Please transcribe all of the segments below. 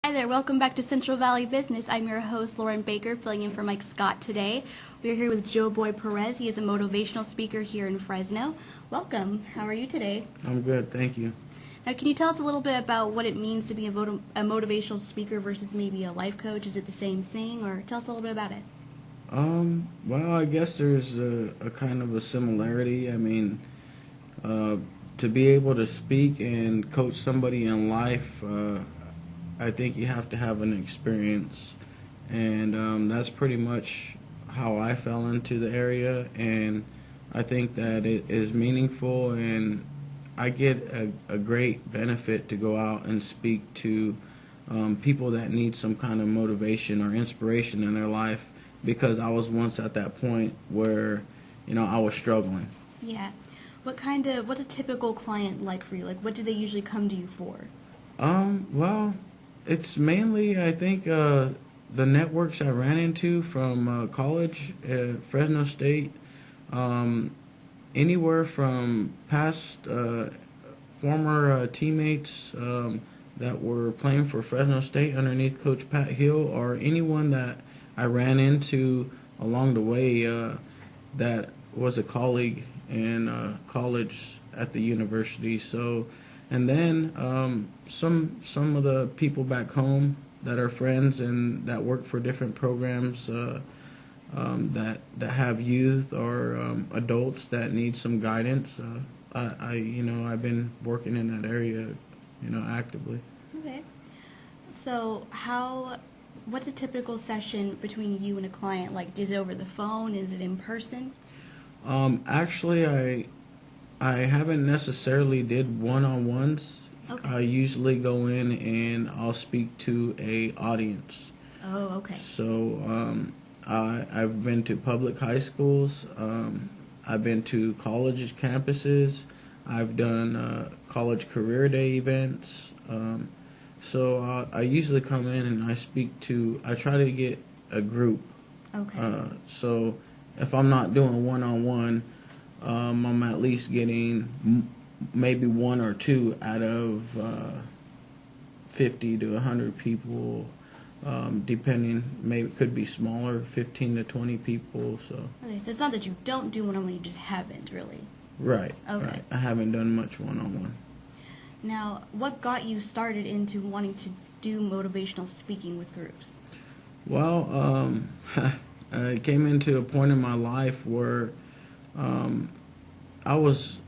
Hi there, welcome back to Central Valley Business. I'm your host, Lauren Baker, filling in for Mike Scott today. We are here with Joe Boy Perez. He is a motivational speaker here in Fresno. Welcome. How are you today? I'm good, thank you. Now, can you tell us a little bit about what it means to be a motivational speaker versus maybe a life coach? Is it the same thing, or tell us a little bit about it? Well, I guess there's a kind of a similarity. To be able to speak and coach somebody in life, I think you have to have an experience, and that's pretty much how I fell into the area, and I think that it is meaningful, and I get a great benefit to go out and speak to people that need some kind of motivation or inspiration in their life, because I was once at that point where, I was struggling. Yeah. What's a typical client like for you? Like, what do they usually come to you for? Well, it's mainly, I think, the networks I ran into from college at Fresno State, anywhere from past former teammates that were playing for Fresno State underneath Coach Pat Hill, or anyone that I ran into along the way that was a colleague in college at the university. So, and then some of the people back home that are friends and that work for different programs that have youth or adults that need some guidance. I've been working in that area, actively. Okay. So what's a typical session between you and a client? Like, is it over the phone? Is it in person? Actually, I haven't necessarily did one-on-ones. Okay. I usually go in and I'll speak to a audience. Oh, okay. So I've been to public high schools. I've been to college campuses. I've done college career day events. So I usually come in and I try to get a group. Okay. So if I'm not doing one-on-one, I'm at least getting maybe one or two out of 50 to 100 people, depending. Maybe it could be smaller, 15 to 20 people. Okay, so it's not that you don't do one-on-one, you just haven't really. Right. Okay. Right. I haven't done much one-on-one. Now, what got you started into wanting to do motivational speaking with groups? Well, I came into a point in my life where I was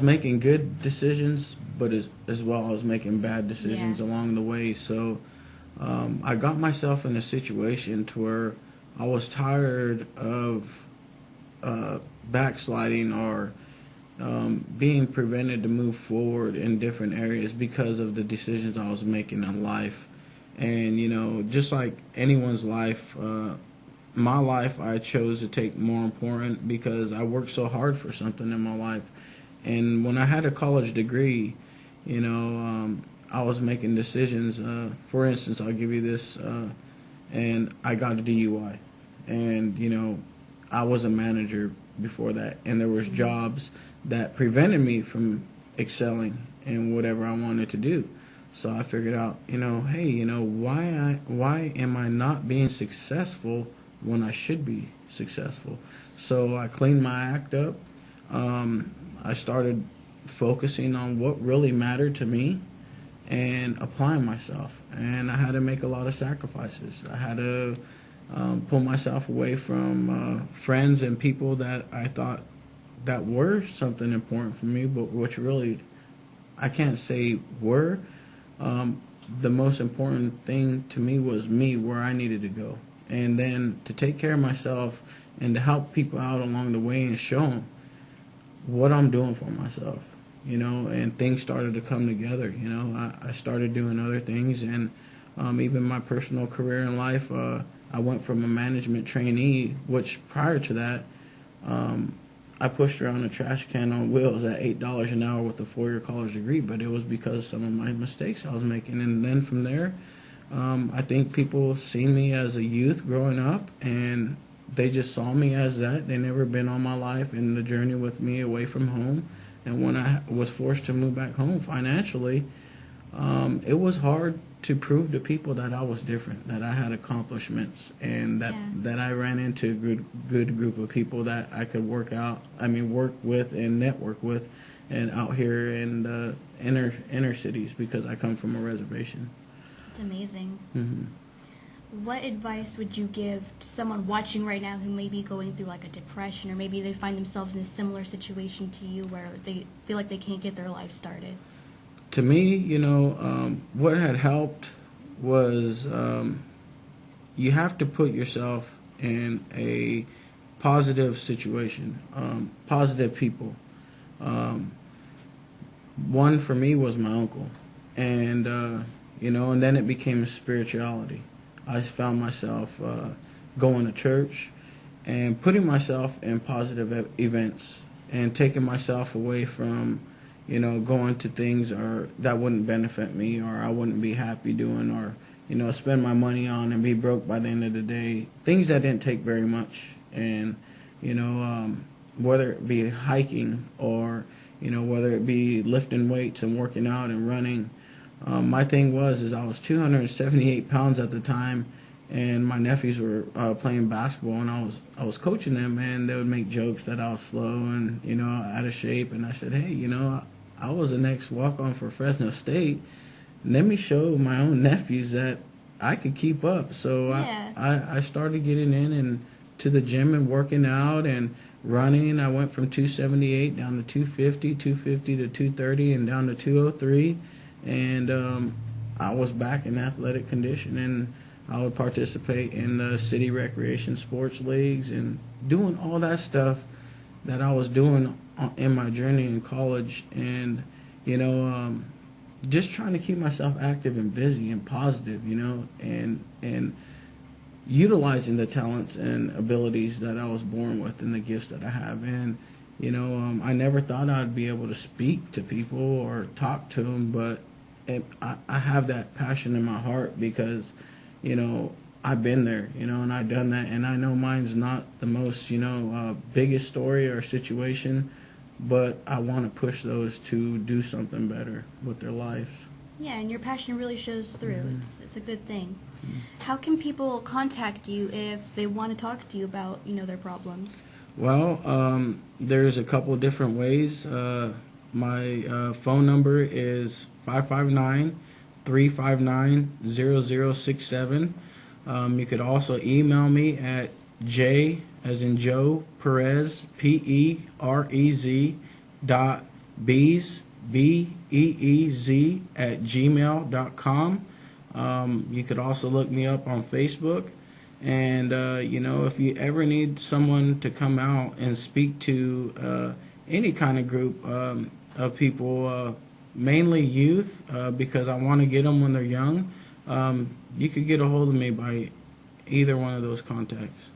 making good decisions, but as well I was making bad decisions along the way. So I got myself in a situation to where I was tired of backsliding or being prevented to move forward in different areas because of the decisions I was making in life. And just like anyone's life, my life I chose to take more important because I worked so hard for something in my life. And when I had a college degree, I was making decisions. For instance, I'll give you this, and I got a DUI. And, I was a manager before that, and there was jobs that prevented me from excelling in whatever I wanted to do. So I figured out, hey, why am I not being successful when I should be successful? So I cleaned my act up. I started focusing on what really mattered to me and applying myself. And I had to make a lot of sacrifices. I had to pull myself away from friends and people that I thought that were something important for me, but which really I can't say were. The most important thing to me was me, where I needed to go. And then to take care of myself and to help people out along the way and show them what I'm doing for myself, and things started to come together. I started doing other things, and even my personal career in life, I went from a management trainee, which prior to that, I pushed around a trash can on wheels at $8 an hour with a 4-year college degree, but it was because of some of my mistakes I was making. And then from there, I think people see me as a youth growing up, and they just saw me as that. They never been on my life and the journey with me away from home. And when I was forced to move back home financially, it was hard to prove to people that I was different, that I had accomplishments, and that I ran into a good group of people that I could work with and network with, and out here in the inner cities, because I come from a reservation. It's amazing. Mm-hmm. What advice would you give to someone watching right now who may be going through like a depression, or maybe they find themselves in a similar situation to you where they feel like they can't get their life started? To me, what had helped was you have to put yourself in a positive situation, positive people. One for me was my uncle, and and then it became spirituality. I found myself going to church and putting myself in positive events and taking myself away from going to things that wouldn't benefit me, or I wouldn't be happy doing, or spend my money on and be broke by the end of the day. Things that didn't take very much, and whether it be hiking or whether it be lifting weights and working out and running. My thing is I was 278 pounds at the time, and my nephews were playing basketball, and I was coaching them, and they would make jokes that I was slow and out of shape, and I said, hey, I was the next walk-on for Fresno State. Let me show my own nephews that I could keep up. So Yeah. I started getting in and to the gym and working out and running. I went from 278 down to 250, 250 to 230, and down to 203. And I was back in athletic condition, and I would participate in the city recreation sports leagues and doing all that stuff that I was doing in my journey in college, and just trying to keep myself active and busy and positive, and utilizing the talents and abilities that I was born with and the gifts that I have. And I never thought I'd be able to speak to people or talk to them, but I have that passion in my heart because I've been there, and I've done that, and I know mine's not the most biggest story or situation, but I want to push those to do something better with their lives. Yeah, and your passion really shows through. Mm-hmm. It's a good thing. Mm-hmm. How can people contact you if they want to talk to you about their problems? Well, there's a couple of different ways. My phone number is 559-359-0067. You could also email me at J as in Joe, Perez, PEREZ .beez, BEEZ @gmail.com. You could also look me up on Facebook. And, if you ever need someone to come out and speak to any kind of group of people, mainly youth, because I want to get them when they're young, you could get a hold of me by either one of those contacts.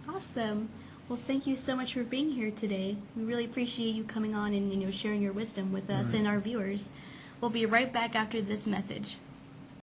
Awesome. Well, thank you so much for being here today. We really appreciate you coming on and sharing your wisdom with us and our viewers. We'll be right back after this message.